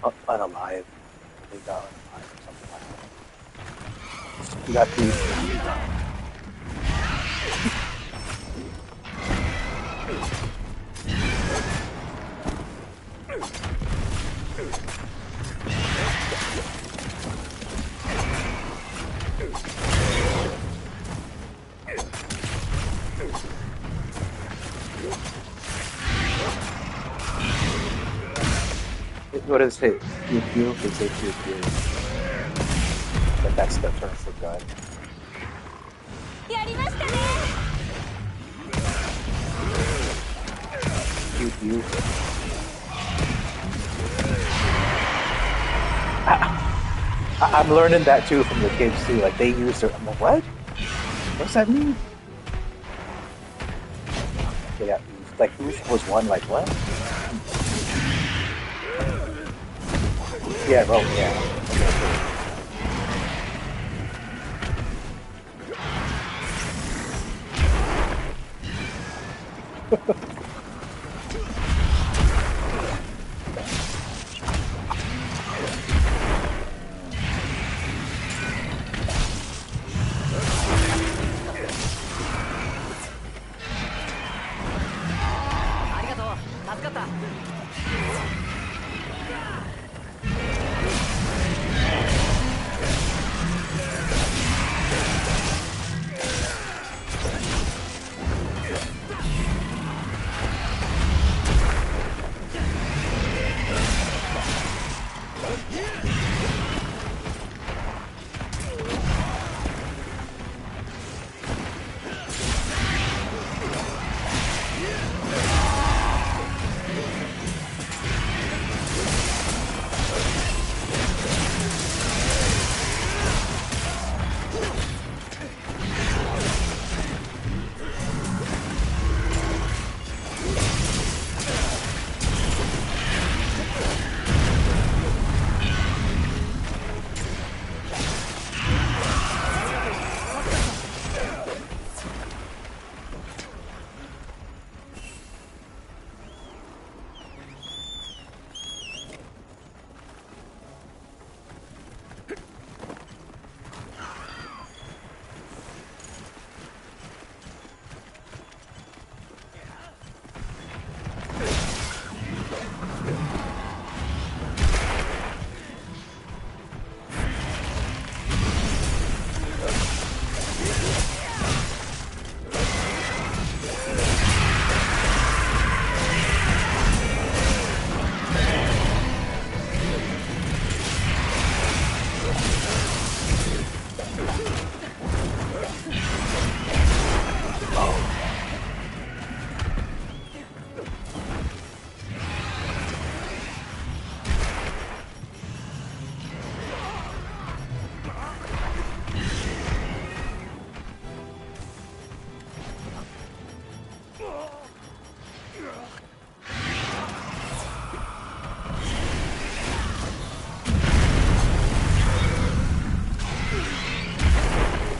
unalive. He got unalive or something like that. He got too. What is it? Pew pew? They say pew pew. But that's the term for gun. Pew pew. I'm learning that too from the kids too. Like they use their. I'm like, what? What's that mean? Yeah, like who was one? Like what? Yeah, well, yeah.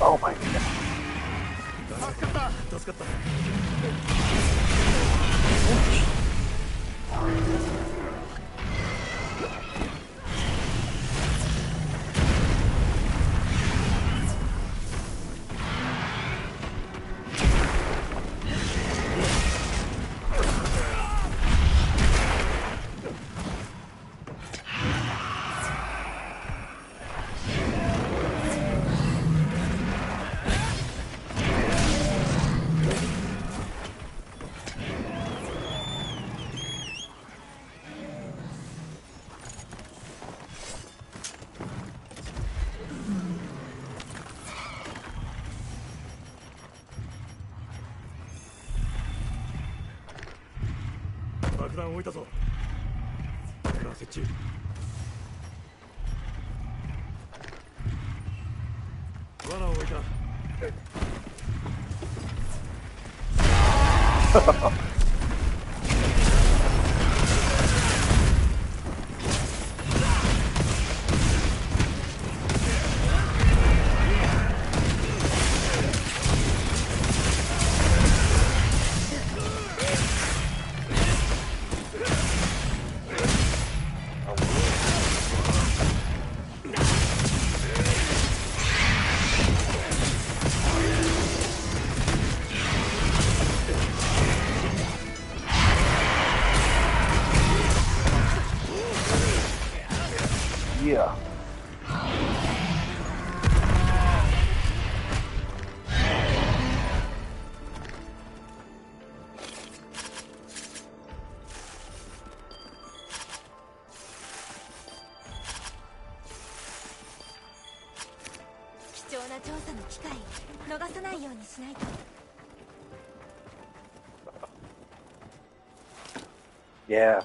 Oh my god. Yeah. Yeah.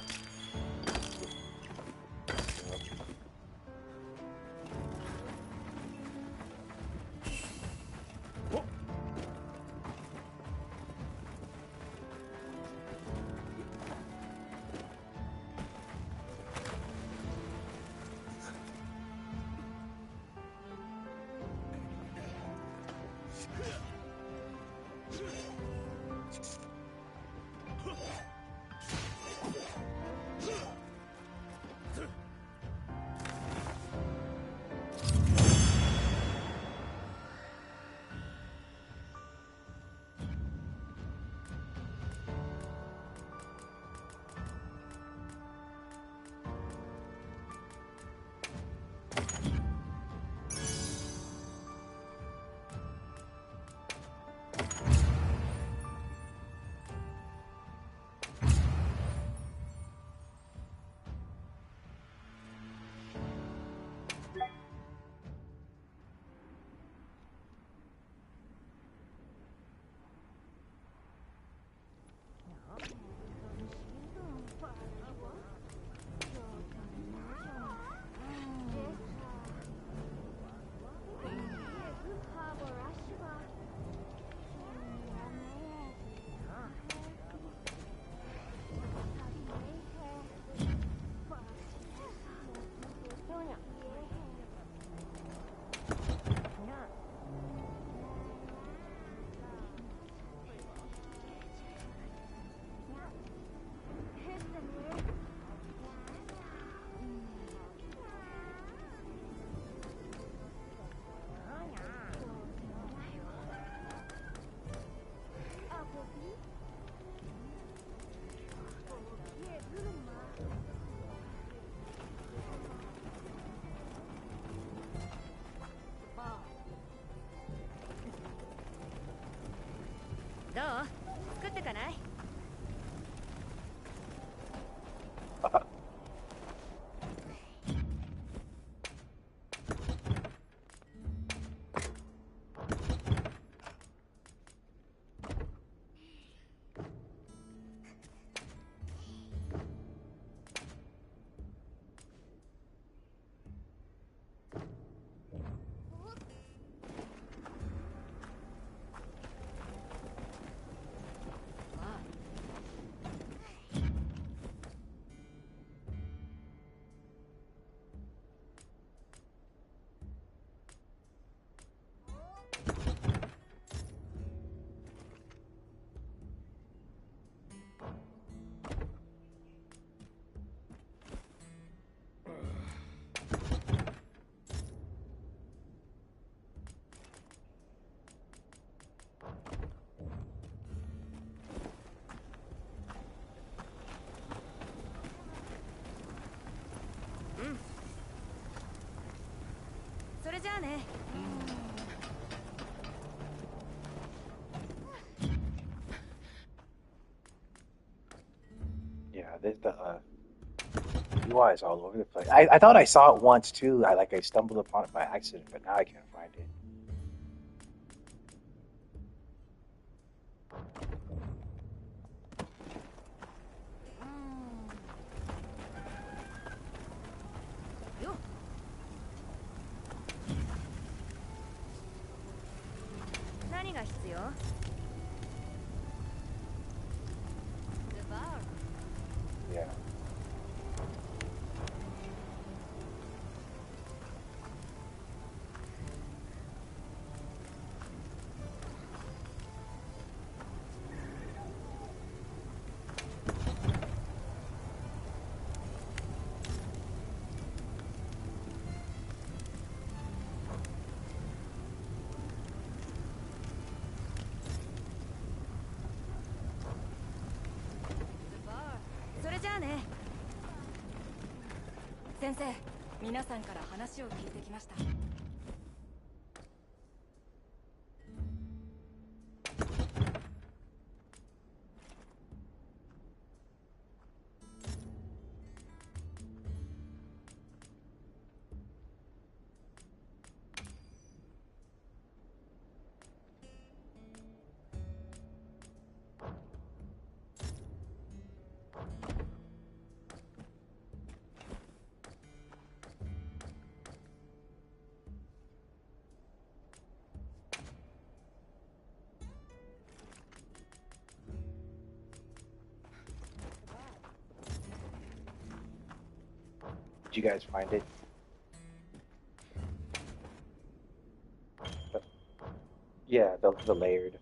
Yeah, the UI is all over the place. I thought I saw it once too. I stumbled upon it by accident, but now I can't find it. Yeah. 皆さんから話を聞いてきました。Did you guys find it? Yeah, the layered.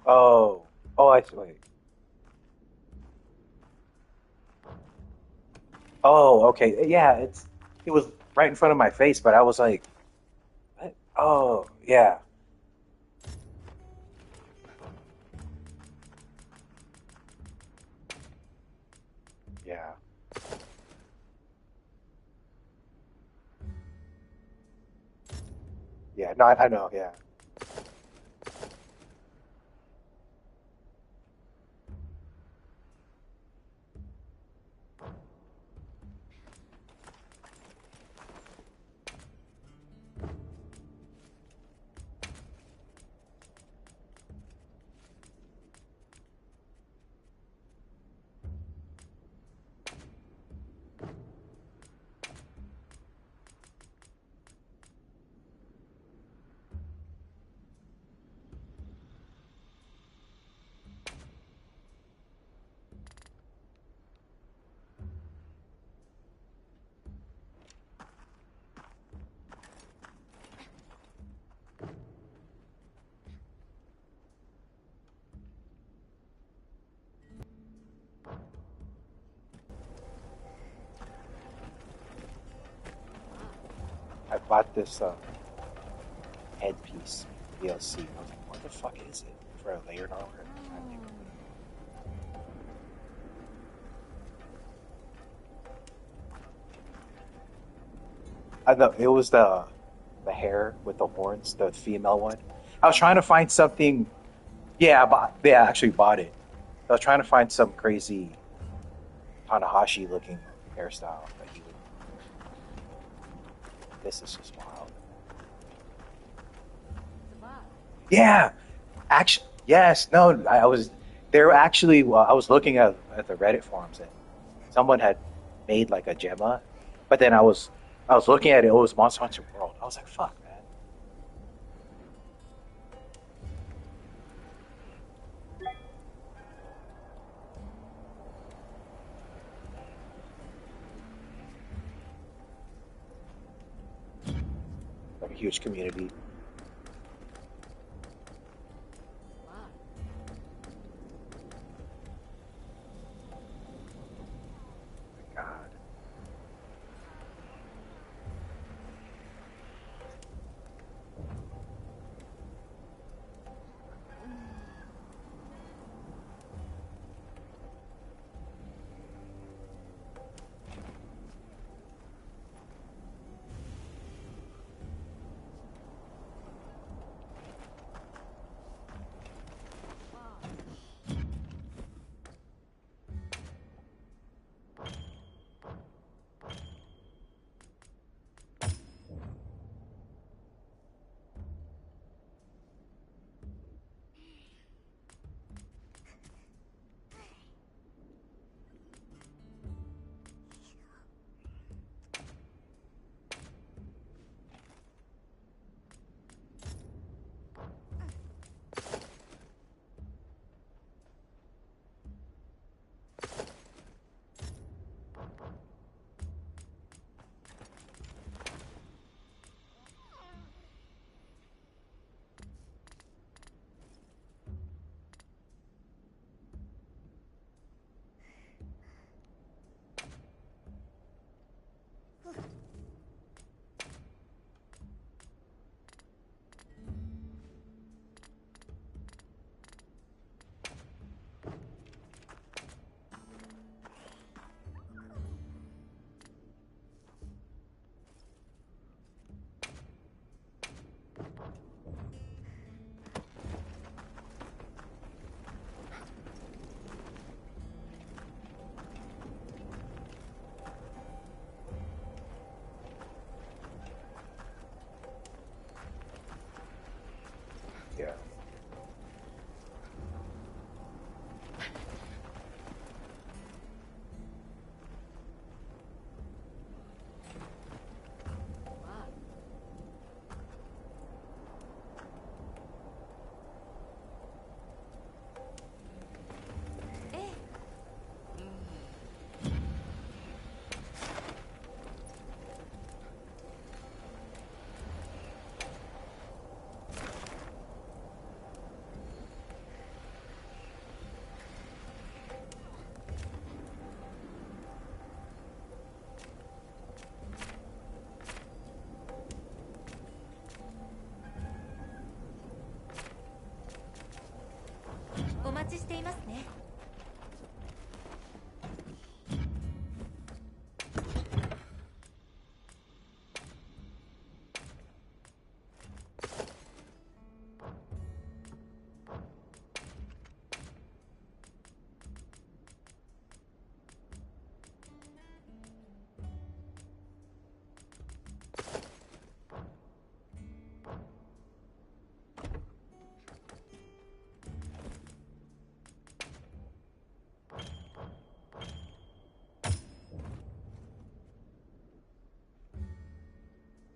Oh, oh, I wait. Oh, okay. Yeah, it was right in front of my face, but I was like, what? Oh, yeah, yeah, yeah. No, I know. Yeah. I bought this headpiece DLC. I was like, what the fuck is it for a layered armor? I don't even- I know it was the hair with the horns, the female one. I was trying to find something. Yeah, I actually bought it. I was trying to find some crazy Tanahashi looking hairstyle that he would. This is just wild. Yeah, actually, yes. No, I was. They were actually. Well, I was looking at the Reddit forums and someone had made like a Gemma, but then I was looking at it. It was Monster Hunter World. I was like, fuck, man. Like a huge community. God.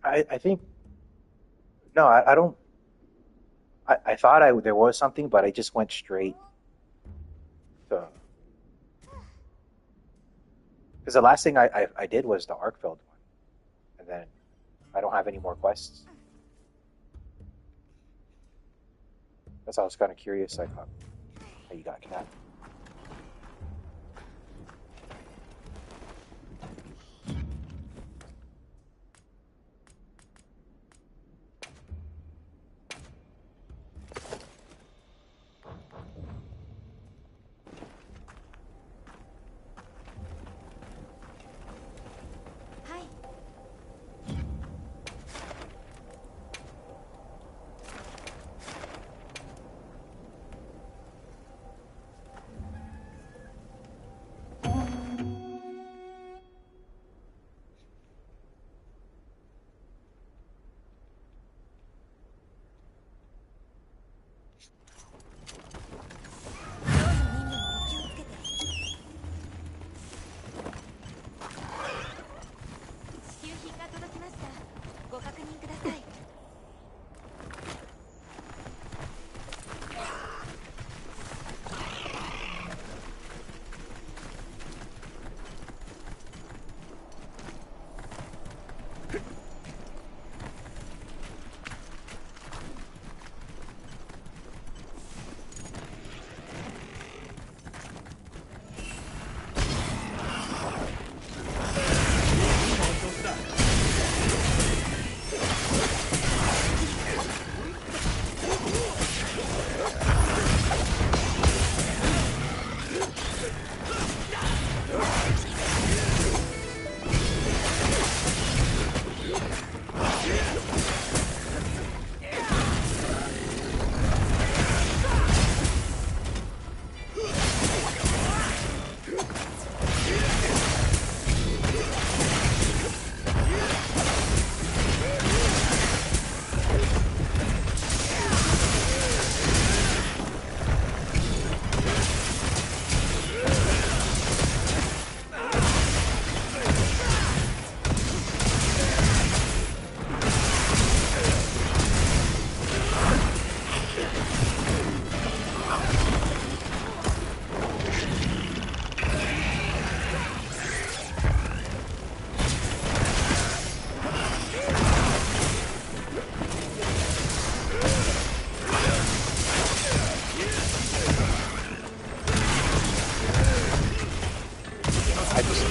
I think no, I don't. I thought there was something, but I just went straight to because the last thing I did was the Arkfeld one, and then I don't have any more quests. That's why I was kind of curious, like how you got cat.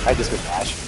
I just been mashing.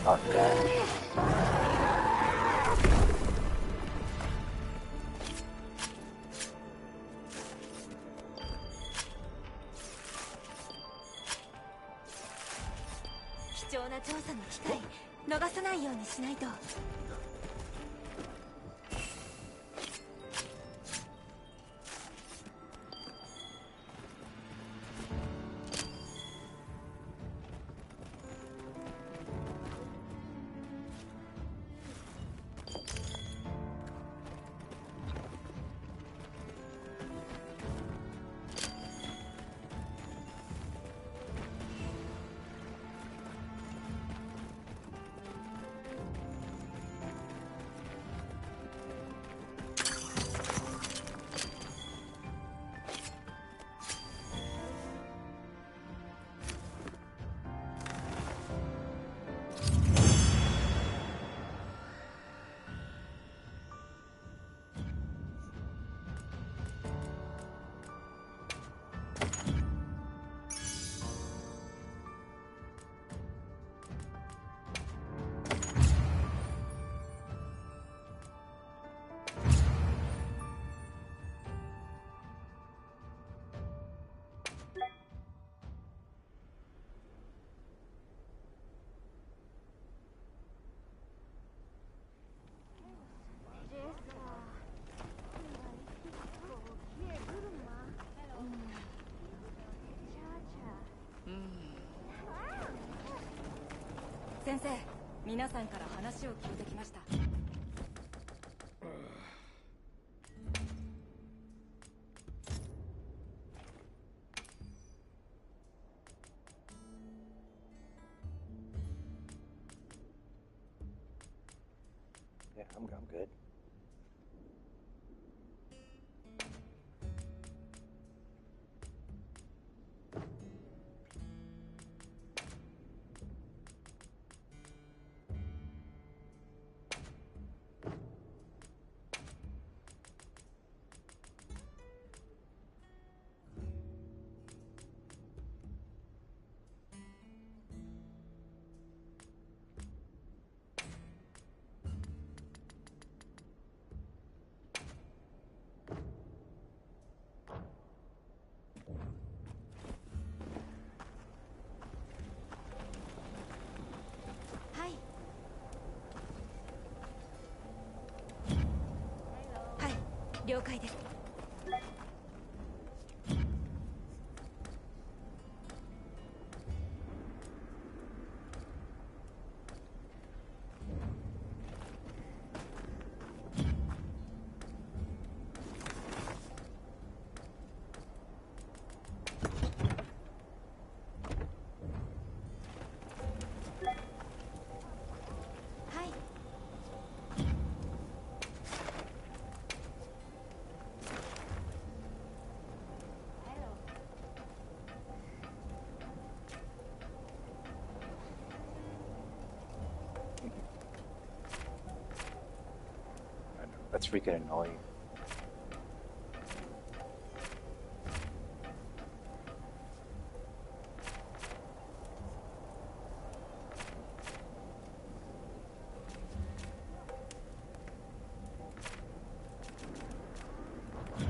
Oh, dash. 貴重な調査の機会逃さないようにしないと。先生、皆さんから話を聞いてきました。Yeah, I'm good.了解です。That's freaking annoying.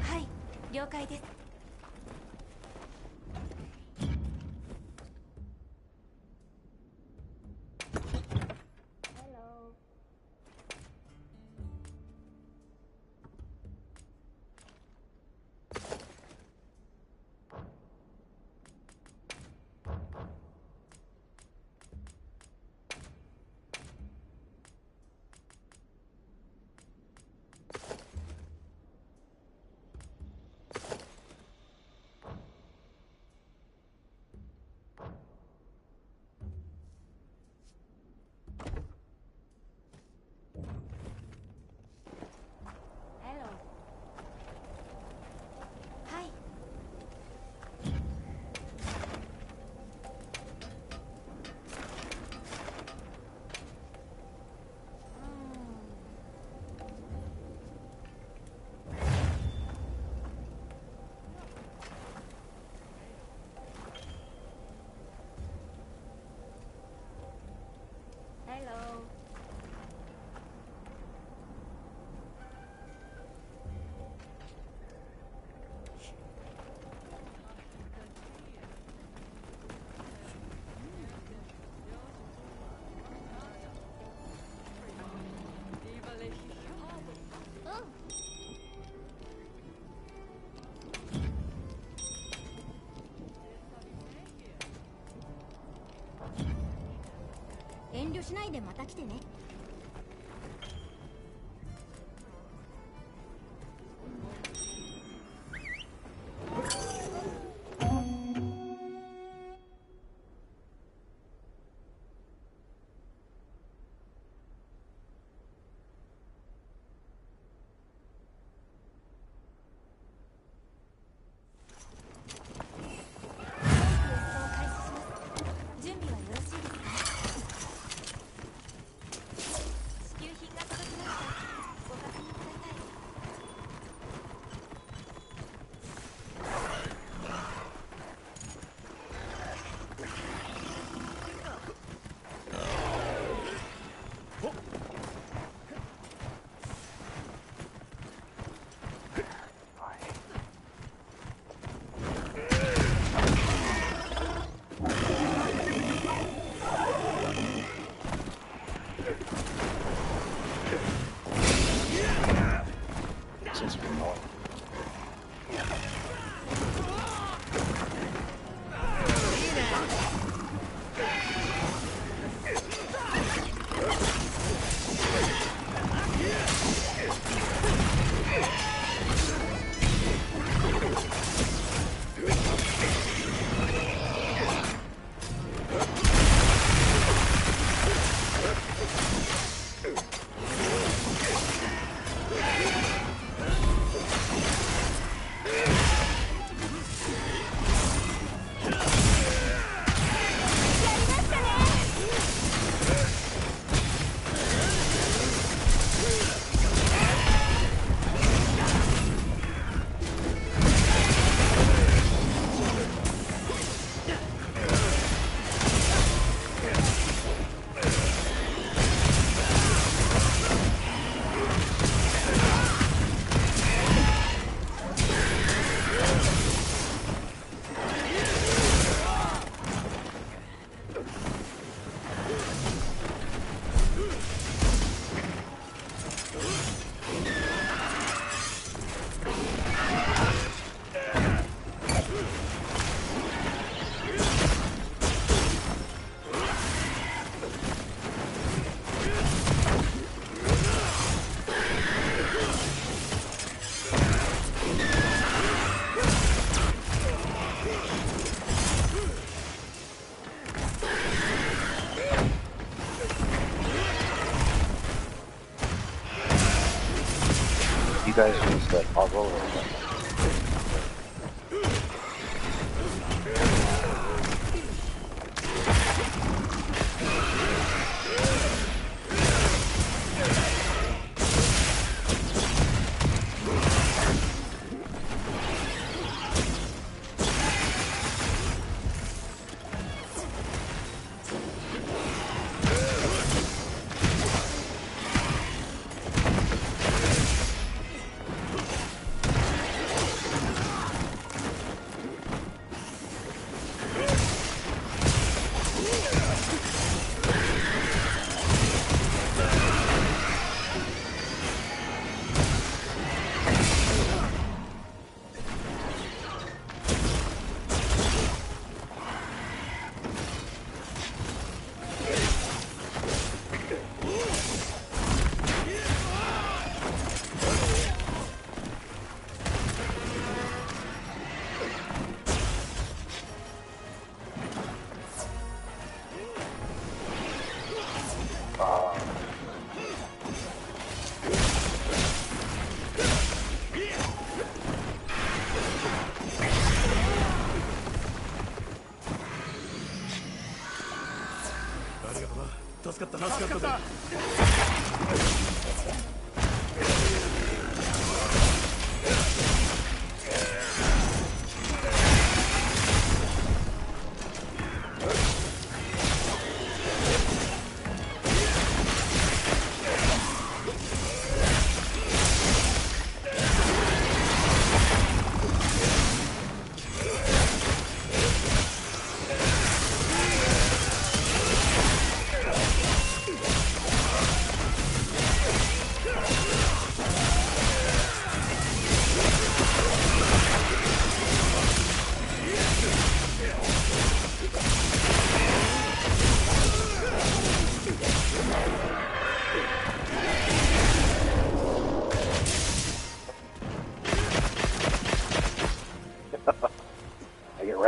Hi, 了解です。遠慮しないでまた来てね。You guys use the toggle or what?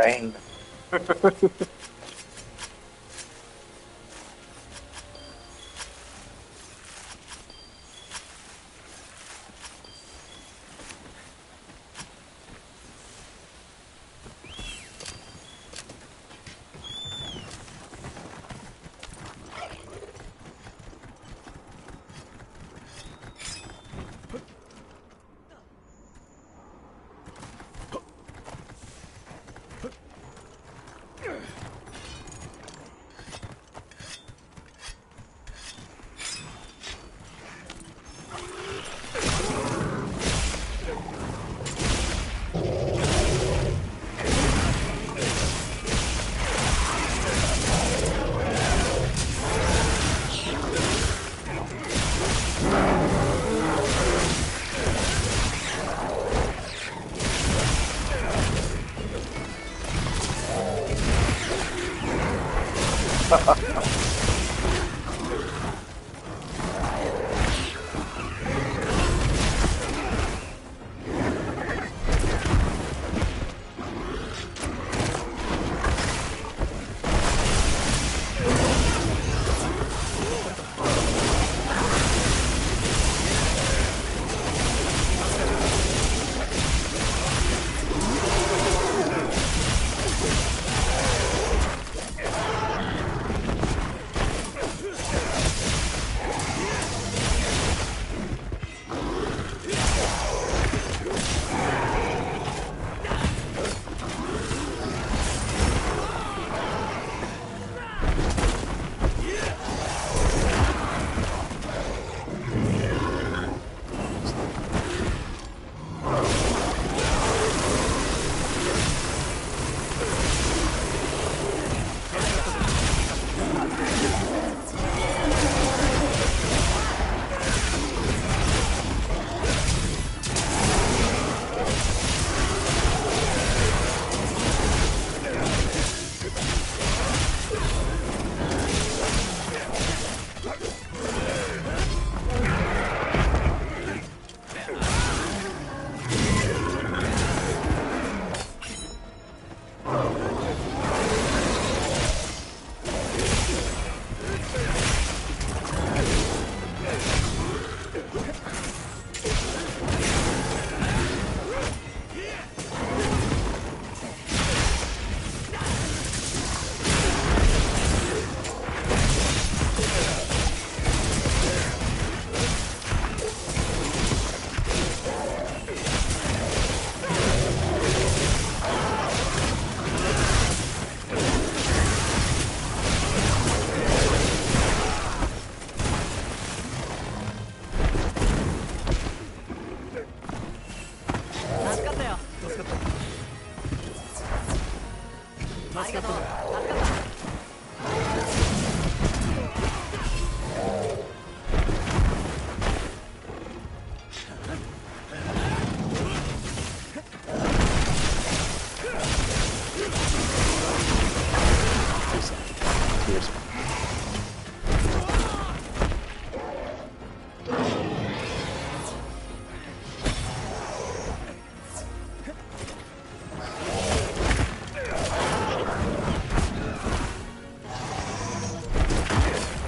Rain.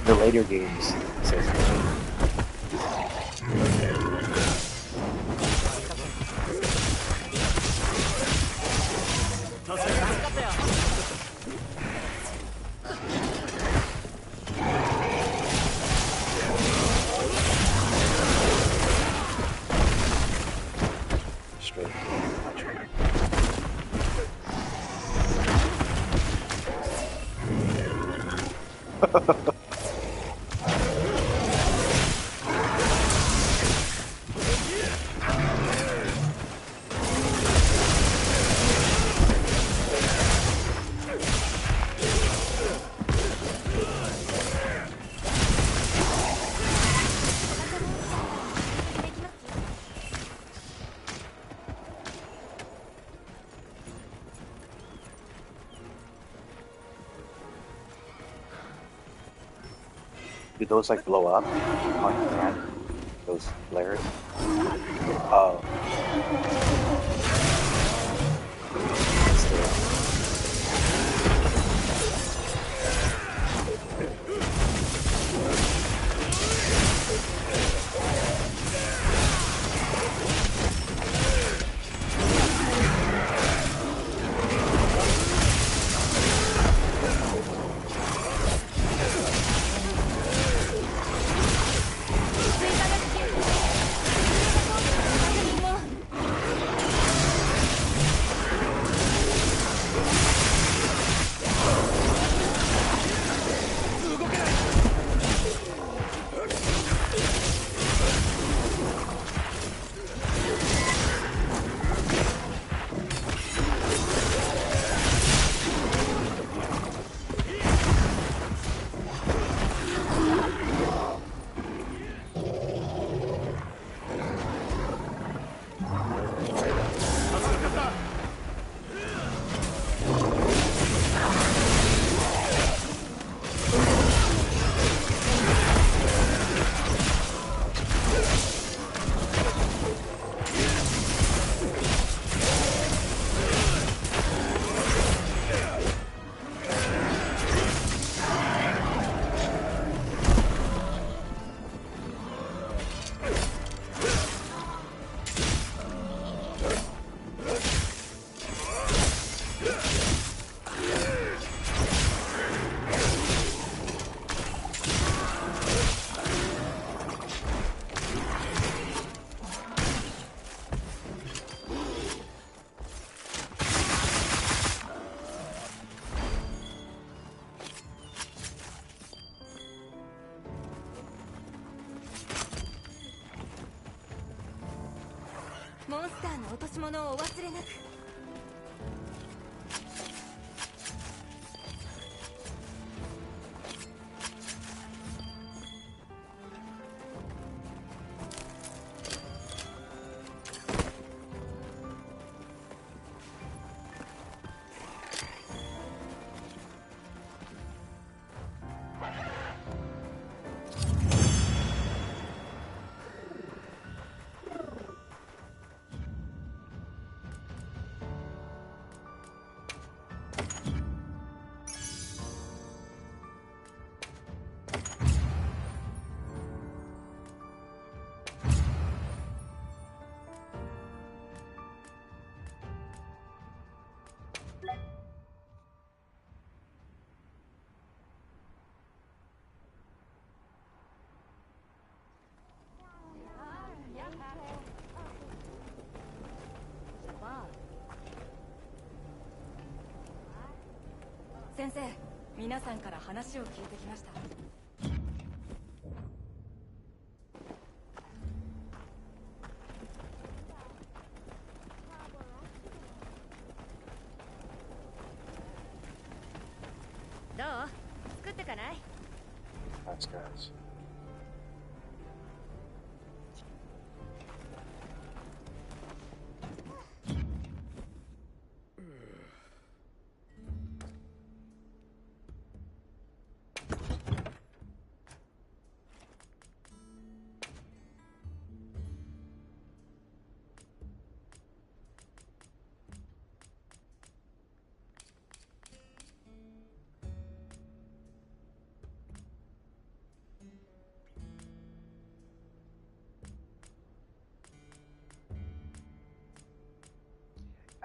The later games it says straight. Do those like blow up on your hand? Those flares? Oh. モンスターの落とし物をお忘れなく。先生、皆さんから話を聞いてきました。どう？作ってかない？ Thanks, guys.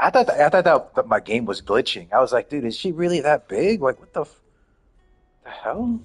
I thought that my game was glitching. I was like, dude, is she really that big? Like, what the hell?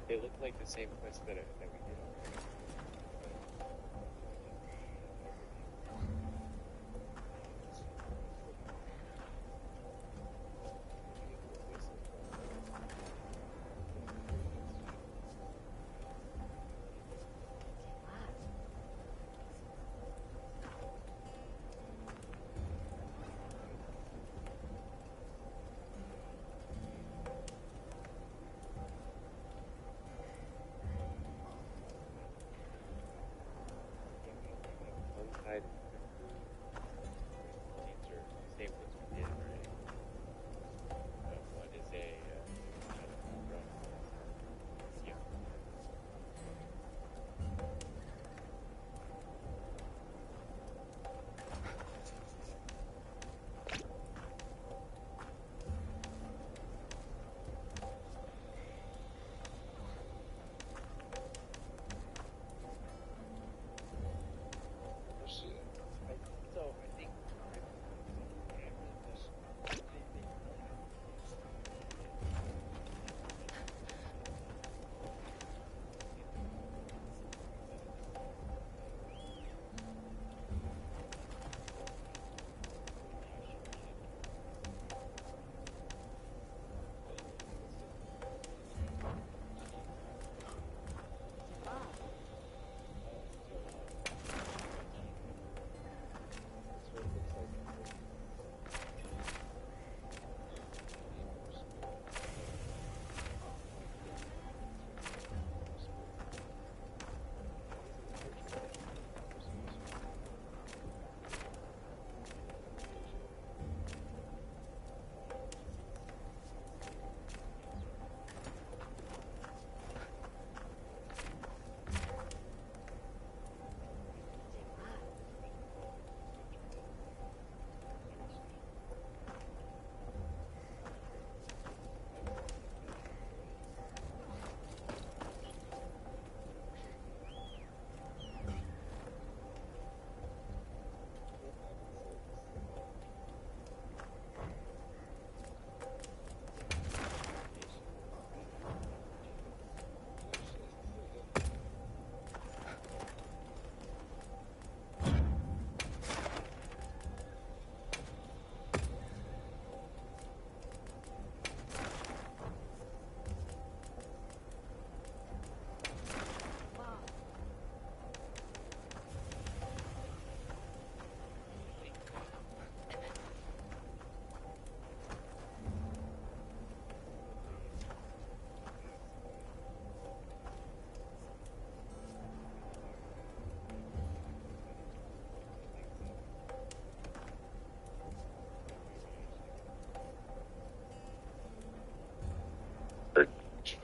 They look like the same quest that we did already.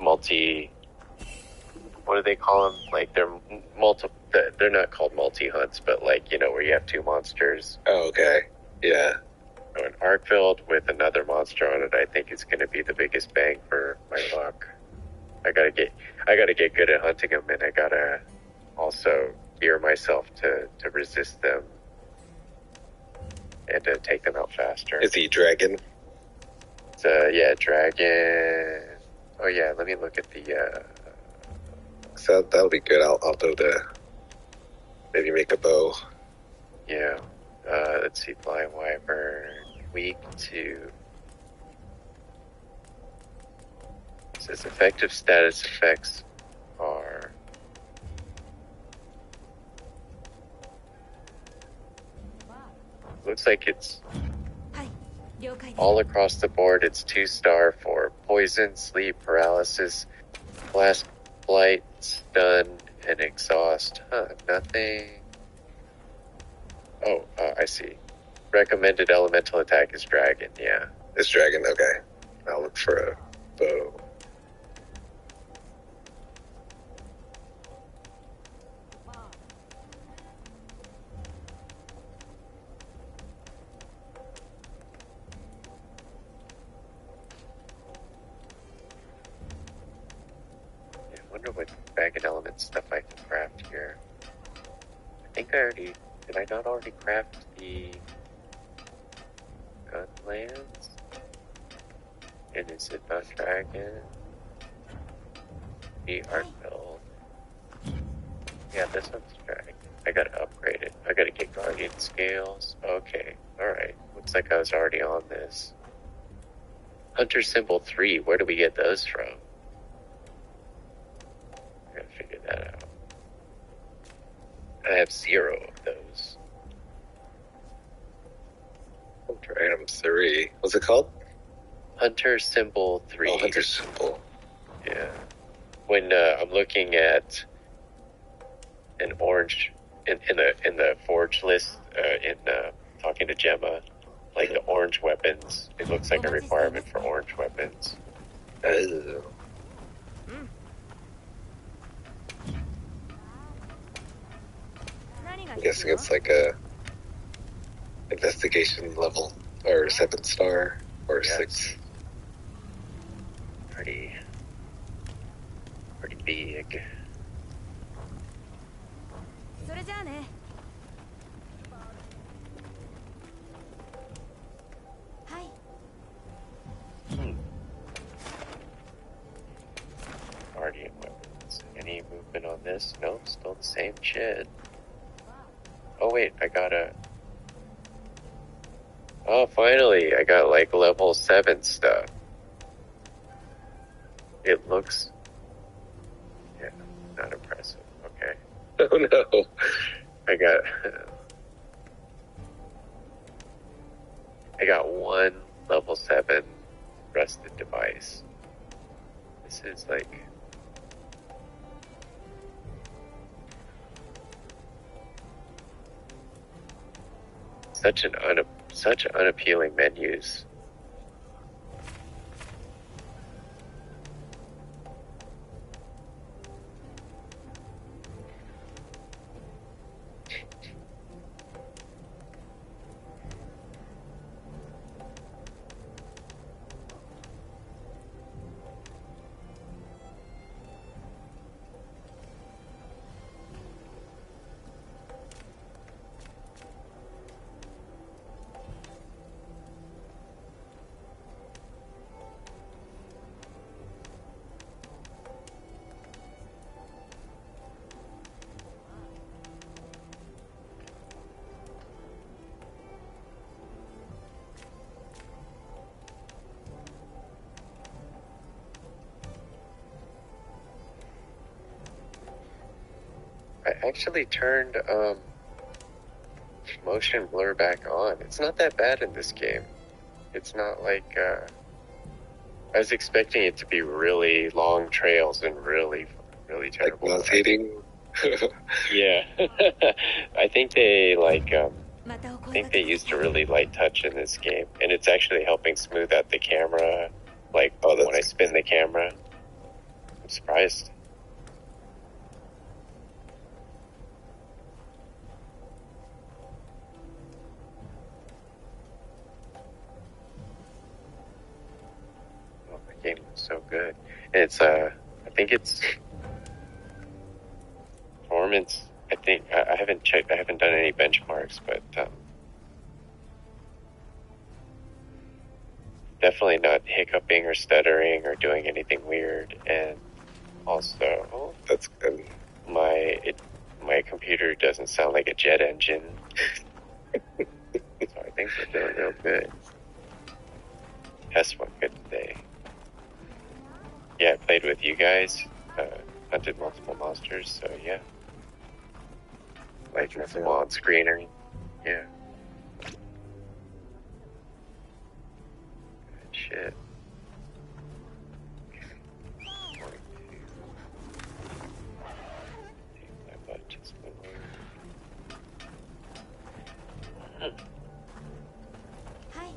multi. What do they call them? Like they're They're not called multi hunts, but like where you have two monsters. Oh, okay. Yeah. So an arc filled with another monster on it, I think is going to be the biggest bang for my buck. I gotta get good at hunting them, and I gotta also gear myself to resist them and to take them out faster. Is he dragon? Yeah, dragon. Oh yeah, let me look at the. So that'll be good. I'll know to maybe make a bow. Yeah. Let's see, fly wyvern, weak to. It says effective status effects are. Looks like it's all across the board. It's 2-star for poison, sleep, paralysis, blast, blight, stun, and exhaust. Nothing. Oh, I see. Recommended elemental attack is dragon, yeah. It's dragon, okay. I'll look for a bow. I wonder what bag and element stuff I can craft here. I think I already... Did I not already craft the gunlands? And is it not dragon? The art build. Yeah, this one's dragon. I gotta upgrade it. I gotta get guardian scales. Okay, alright. Looks like I was already on this. Hunter symbol 3, where do we get those from? I gotta figure that out. I have 0 of those. Hunter item 3. What's it called? Hunter symbol 3. Oh, Hunter symbol. Yeah. When I'm looking at an orange in the forge list, talking to Gemma, like the orange weapons, it looks like a requirement for orange weapons. Oh. I'm guessing it's like a investigation level or 7-star or Yes. 6. Pretty big. それじゃあね。はい。 Guardian weapons. Any movement on this? Nope, still the same shit. Oh wait, I got a... Oh, finally, I got like level 7 stuff. It looks... Yeah, not impressive. Okay. Oh no. I got... I got 1 level 7 rusted device. This is like... Such unappealing menus. I actually turned motion blur back on. It's not that bad in this game. It's not like I was expecting it to be really long trails and really terrible. Like nauseating. Yeah. I think they I またお声 think が they け used a really light touch in this game, and it's actually helping smooth out the camera. Like Oh, that's when I spin the camera. surprised. Oh, the game was so good. And it's I think it's performance. I think I haven't checked. I haven't done any benchmarks, but definitely not hiccuping or stuttering or doing anything weird. And also, That's good. my computer doesn't sound like a jet engine. So I think we're doing real good. Test went good today. Yeah, I played with you guys. Hunted multiple monsters, so yeah. Like multiple on screener. Yeah. Good shit. Going to take my butt just a little. はい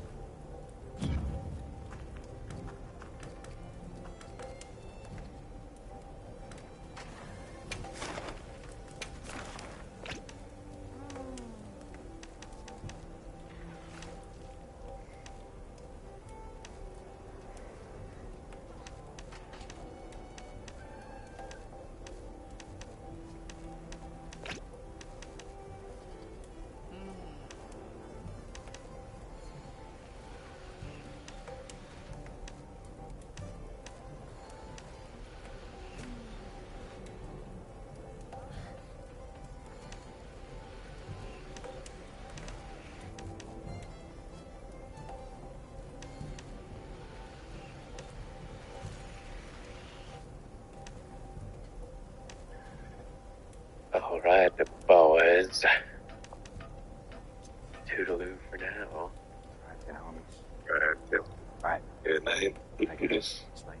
Alright, the boys. Toodaloo for now. All right, then, homies. Right. Yeah. All right. Good night. I get this. It's like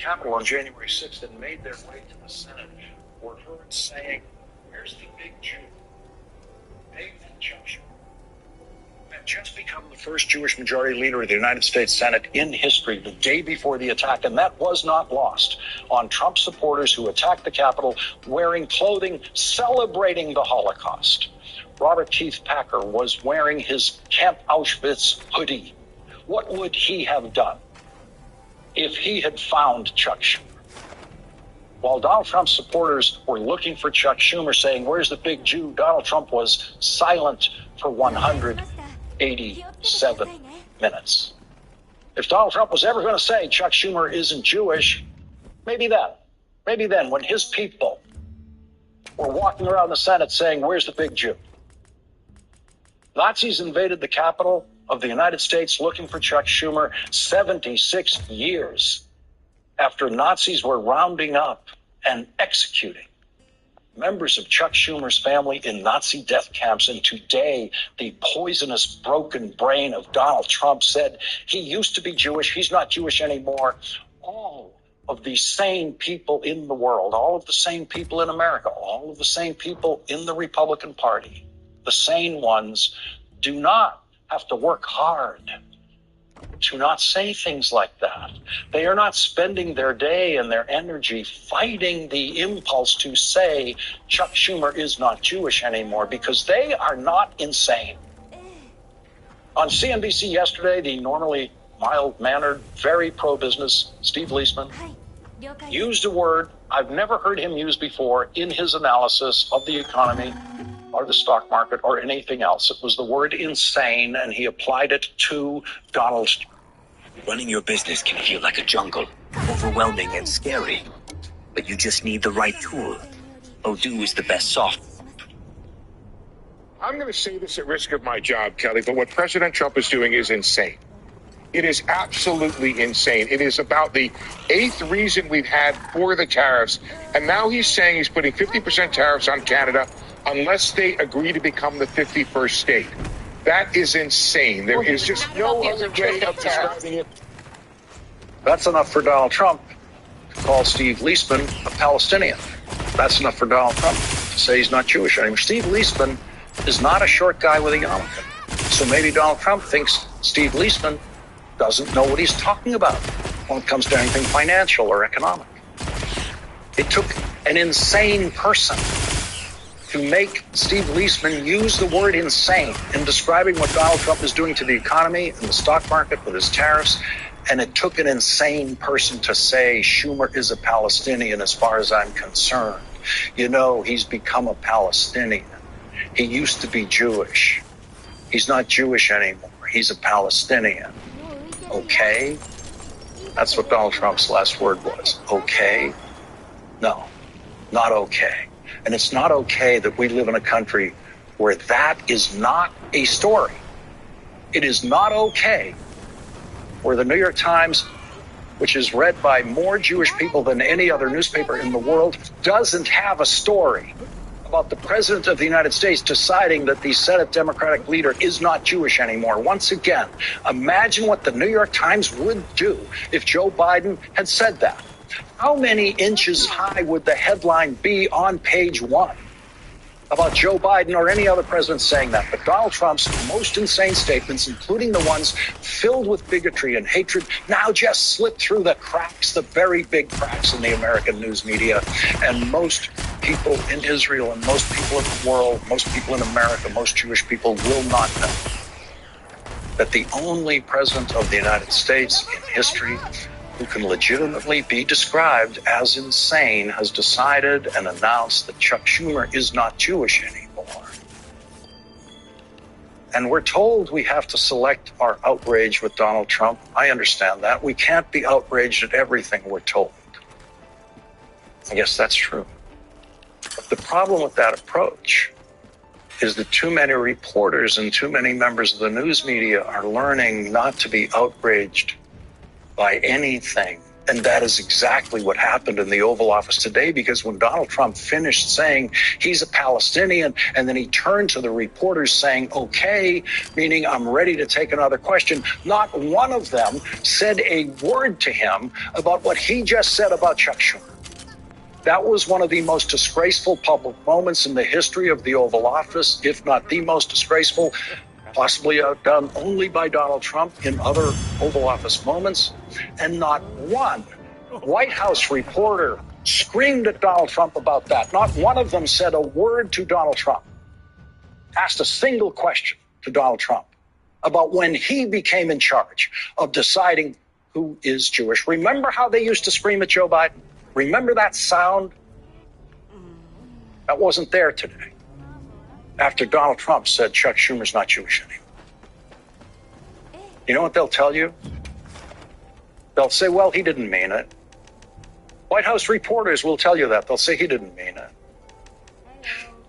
Capitol on January 6th and made their way to the Senate were heard saying, "Where's the big Jew?" They and Chuck Schumer had just become the first Jewish majority leader of the United States Senate in history the day before the attack, and that was not lost on Trump supporters who attacked the Capitol wearing clothing celebrating the Holocaust. Robert Keith Packer was wearing his Camp Auschwitz hoodie. What would he have done if he had found Chuck Schumer? While Donald Trump's supporters were looking for Chuck Schumer, saying, "Where's the big Jew?" Donald Trump was silent for 187 minutes. If Donald Trump was ever going to say Chuck Schumer isn't Jewish, maybe then, when his people were walking around the Senate saying, "Where's the big Jew?" Nazis invaded the Capitol of the United States looking for Chuck Schumer 76 years after Nazis were rounding up and executing members of Chuck Schumer's family in Nazi death camps. And today, the poisonous, broken brain of Donald Trump said he used to be Jewish. He's not Jewish anymore. All of the sane people in the world, all of the sane people in America, all of the sane people in the Republican Party, the sane ones, do not have to work hard to not say things like that. They are not spending their day and their energy fighting the impulse to say Chuck Schumer is not Jewish anymore, because they are not insane. On CNBC yesterday, the normally mild-mannered, very pro-business Steve Leisman used a word I've never heard him use before in his analysis of the economy or the stock market or anything else. It was the word insane, and he applied it to Donald. Running your business can feel like a jungle, overwhelming and scary, but you just need the right tool. Odoo is the best software. I'm going to say this at risk of my job, Kelly, but what President Trump is doing is insane. It is absolutely insane. It is about the 8th reason we've had for the tariffs, and now he's saying he's putting 50% tariffs on Canada unless they agree to become the 51st state. That is insane. There is just no other way of describing it. That's enough for Donald Trump to call Steve Leisman a Palestinian. That's enough for Donald Trump to say he's not Jewish anymore. Steve Leisman is not a short guy with a yarmulke. So maybe Donald Trump thinks Steve Leisman doesn't know what he's talking about when it comes to anything financial or economic. It took an insane person to make Steve Leisman use the word insane in describing what Donald Trump is doing to the economy and the stock market with his tariffs. And it took an insane person to say Schumer is a Palestinian as far as I'm concerned. You know, he's become a Palestinian. He used to be Jewish. He's not Jewish anymore. He's a Palestinian. Okay? That's what Donald Trump's last word was. Okay? No, not okay. And it's not okay that we live in a country where that is not a story. It is not okay where the New York Times, which is read by more Jewish people than any other newspaper in the world, doesn't have a story about the President of the United States deciding that the Senate Democratic leader is not Jewish anymore. Once again, imagine what the New York Times would do if Joe Biden had said that. How many inches high would the headline be on page 1 about Joe Biden or any other president saying that? But Donald Trump's most insane statements, including the ones filled with bigotry and hatred, now just slip through the cracks, the very big cracks in the American news media. And most people in Israel and most people in the world, most people in America, most Jewish people will not know that the only president of the United States in history who can legitimately be described as insane has decided and announced that Chuck Schumer is not Jewish anymore. And we're told we have to select our outrage with Donald Trump. I understand that. We can't be outraged at everything we're told. I guess that's true. But the problem with that approach is that too many reporters and too many members of the news media are learning not to be outraged by anything And that is exactly what happened in the Oval Office today, because when Donald Trump finished saying he's a Palestinian, and then he turned to the reporters saying, okay, meaning I'm ready to take another question, not one of them said a word to him about what he just said about Chuck Schumer. That was one of the most disgraceful public moments in the history of the Oval Office, if not the most disgraceful, possibly outdone only by Donald Trump in other Oval Office moments. And not one White House reporter screamed at Donald Trump about that. Not one of them said a word to Donald Trump, asked a single question to Donald Trump about when he became in charge of deciding who is Jewish. Remember how they used to scream at Joe Biden? Remember that sound? That wasn't there today, after Donald Trump said Chuck Schumer's not Jewish anymore. You know what they'll tell you? They'll say, well, he didn't mean it. White House reporters will tell you that. They'll say he didn't mean it.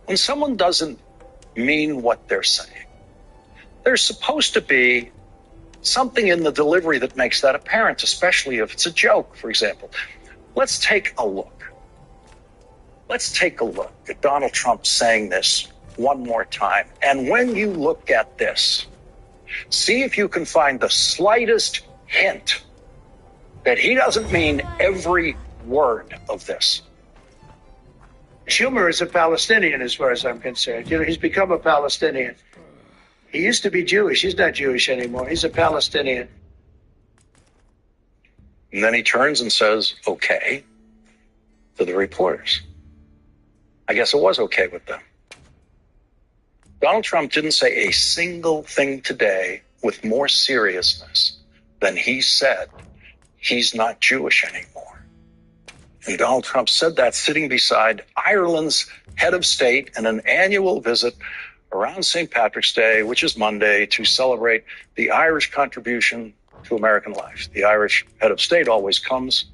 When someone doesn't mean what they're saying, there's supposed to be something in the delivery that makes that apparent, especially if it's a joke, for example. Let's take a look. Let's take a look at Donald Trump saying this one more time. And when you look at this, see if you can find the slightest hint that he doesn't mean every word of this. Schumer is a Palestinian, as far as I'm concerned. You know, he's become a Palestinian. He used to be Jewish. He's not Jewish anymore. He's a Palestinian. And then he turns and says, okay, to the reporters. I guess it was okay with them. Donald Trump didn't say a single thing today with more seriousness than he said he's not Jewish anymore. And Donald Trump said that sitting beside Ireland's head of state in an annual visit around St. Patrick's Day, which is Monday, to celebrate the Irish contribution to American life. The Irish head of state always comes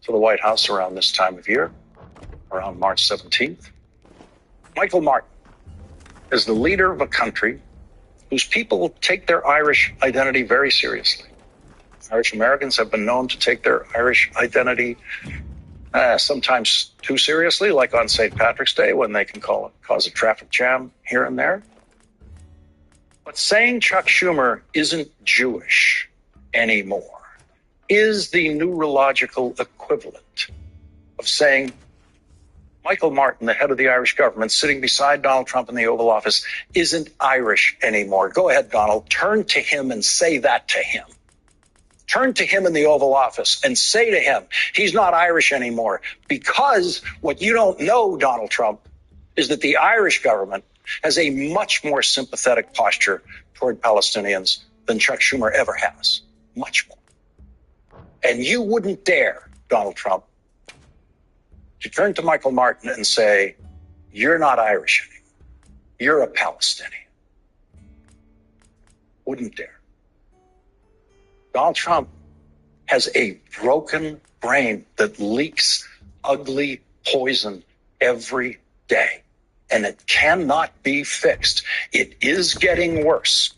to the White House around this time of year, around March 17th. Michael Martin is the leader of a country whose people take their Irish identity very seriously. Irish Americans have been known to take their Irish identity sometimes too seriously, like on St. Patrick's Day, when they can cause a traffic jam here and there. But saying Chuck Schumer isn't Jewish anymore is the neurological equivalent of saying Michael Martin, the head of the Irish government, sitting beside Donald Trump in the Oval Office, isn't Irish anymore. Go ahead, Donald. Turn to him and say that to him. Turn to him in the Oval Office and say to him, he's not Irish anymore. Because what you don't know, Donald Trump, is that the Irish government has a much more sympathetic posture toward Palestinians than Chuck Schumer ever has. Much more. And you wouldn't dare, Donald Trump, to turn to Michael Martin and say, you're not Irish anymore. You're a Palestinian. Wouldn't dare. Donald Trump has a broken brain that leaks ugly poison every day, and it cannot be fixed. It is getting worse.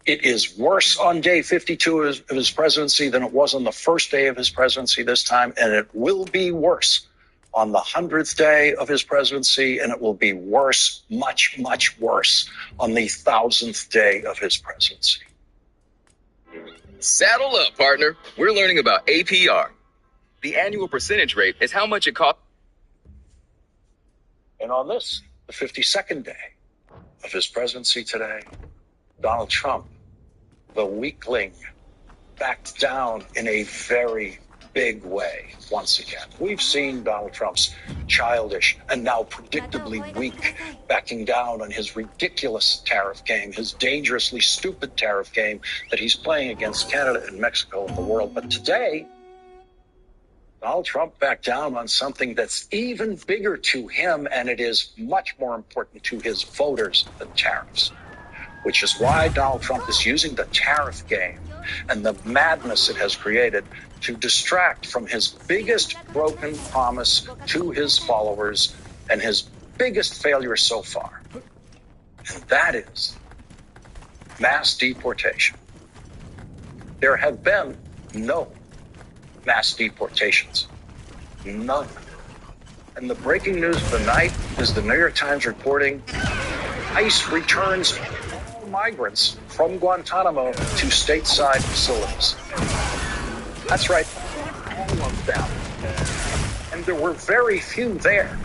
It is worse on day 52 of his presidency than it was on the first day of his presidency this time, and it will be worse on the 100th day of his presidency, and it will be worse, much, much worse on the 1000th day of his presidency. Saddle up, partner. We're learning about APR. The annual percentage rate is how much it costs. And on this, the 52nd day of his presidency today, Donald Trump, the weakling, backed down in a very big way once again. We've seen Donald Trump's childish and now predictably weak backing down on his ridiculous tariff game, his dangerously stupid tariff game that he's playing against Canada and Mexico and the world. But today, Donald Trump backed down on something that's even bigger to him, and it is much more important to his voters than tariffs, which is why Donald Trump is using the tariff game and the madness it has created to distract from his biggest broken promise to his followers and his biggest failure so far. And that is mass deportation. There have been no mass deportations. None. And the breaking news of the night is the New York Times reporting ICE returns all migrants from Guantanamo to stateside facilities. That's right, all of them. And there were very few there.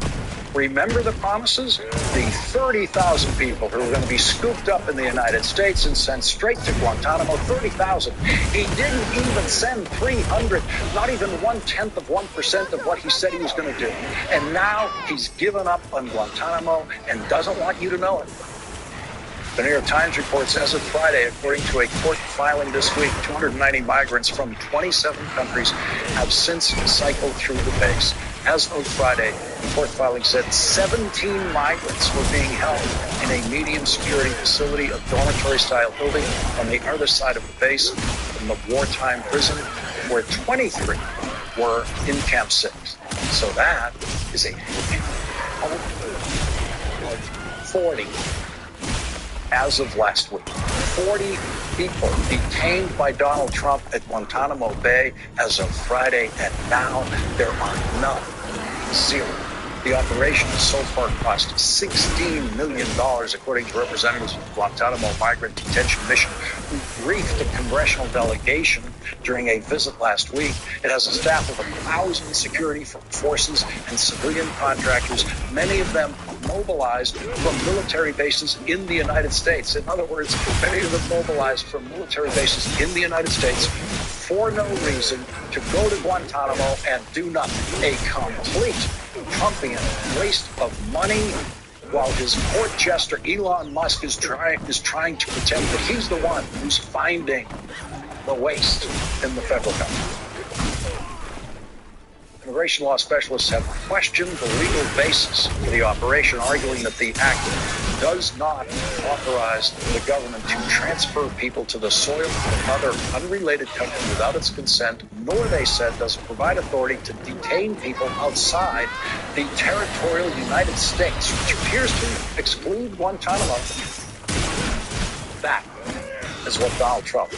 Remember the promises? The 30,000 people who were going to be scooped up in the United States and sent straight to Guantanamo, 30,000. He didn't even send 300, not even 1/10% of what he said he was going to do. And now he's given up on Guantanamo and doesn't want you to know it. The New York Times reports as of Friday, according to a court filing this week, 290 migrants from 27 countries have since cycled through the base. As of Friday, the court filing said 17 migrants were being held in a medium security facility, a dormitory-style building on the other side of the base from the wartime prison, where 23 were in Camp 6. So that is a 40 as of last week. 40 people detained by Donald Trump at Guantanamo Bay as of Friday, and now there are none. Zero. The operation has so far cost $16 million, according to representatives of the Guantanamo Migrant Detention Mission, who briefed a congressional delegation during a visit last week. It has a staff of 1,000 security forces and civilian contractors, many of them mobilized from military bases in the United States. In other words, many of them mobilized from military bases in the United States for no reason to go to Guantanamo and do nothing. A complete Trumpian waste of money, while his court jester Elon Musk is trying to pretend that he's the one who's finding the waste in the federal government. Immigration law specialists have questioned the legal basis for the operation, arguing that the act does not authorize the government to transfer people to the soil of another unrelated country without its consent, nor, they said, does it provide authority to detain people outside the territorial United States, which appears to exclude Guantanamo. That is what Donald Trump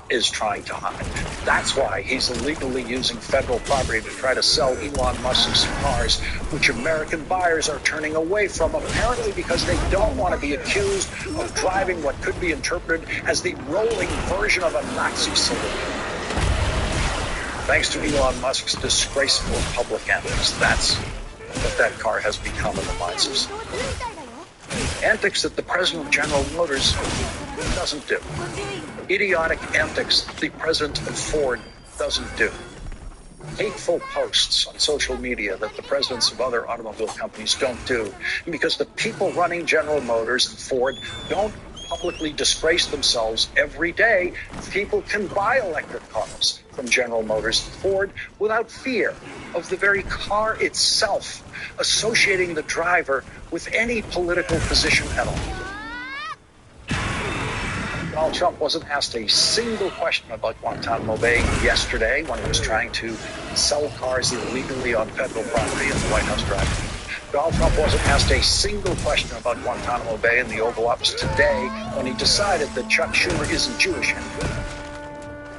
is trying to hide. That's why he's illegally using federal property to try to sell Elon Musk's cars, which American buyers are turning away from, apparently because they don't want to be accused of driving what could be interpreted as the rolling version of a Nazi salute. Thanks to Elon Musk's disgraceful public antics, that's what that car has become in the minds of some. Antics that the president of General Motors doesn't do. Idiotic antics the president of Ford doesn't do. Hateful posts on social media that the presidents of other automobile companies don't do. And because the people running General Motors and Ford don't publicly disgrace themselves every day, people can buy electric cars from General Motors and Ford without fear of the very car itself associating the driver with any political position at all. Donald Trump wasn't asked a single question about Guantanamo Bay yesterday when he was trying to sell cars illegally on federal property in the White House drive-thru. Donald Trump wasn't asked a single question about Guantanamo Bay in the Oval Office today when he decided that Chuck Schumer isn't Jewish anymore.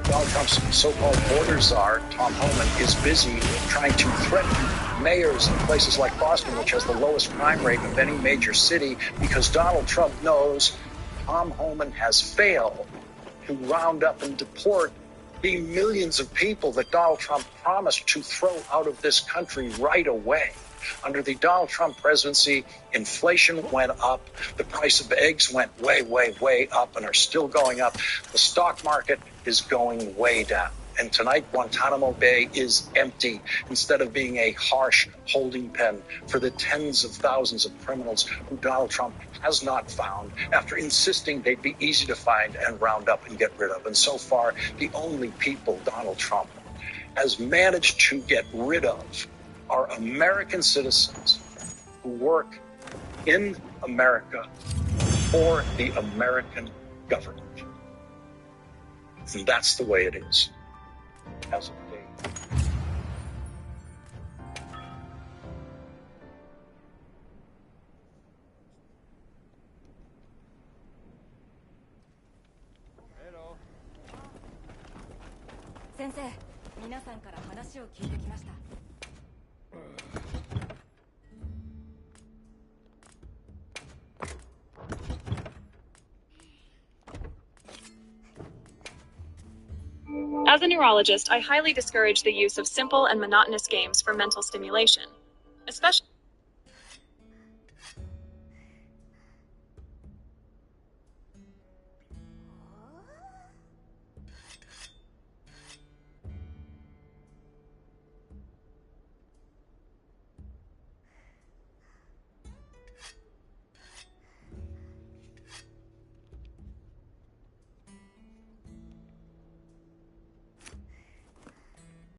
Donald Trump's so-called border czar, Tom Homan, is busy trying to threaten mayors in places like Boston, which has the lowest crime rate of any major city, because Donald Trump knows Tom Homan has failed to round up and deport the millions of people that Donald Trump promised to throw out of this country right away. Under the Donald Trump presidency, inflation went up. The price of eggs went way, way, way up and are still going up. The stock market is going way down. And tonight, Guantanamo Bay is empty instead of being a harsh holding pen for the tens of thousands of criminals who Donald Trump has not found after insisting they'd be easy to find and round up and get rid of. And so far, the only people Donald Trump has managed to get rid of are American citizens who work in America for the American government. And that's the way it is. As of today. 皆さんから話を聞いてきました。 As a neurologist, I highly discourage the use of simple and monotonous games for mental stimulation, especially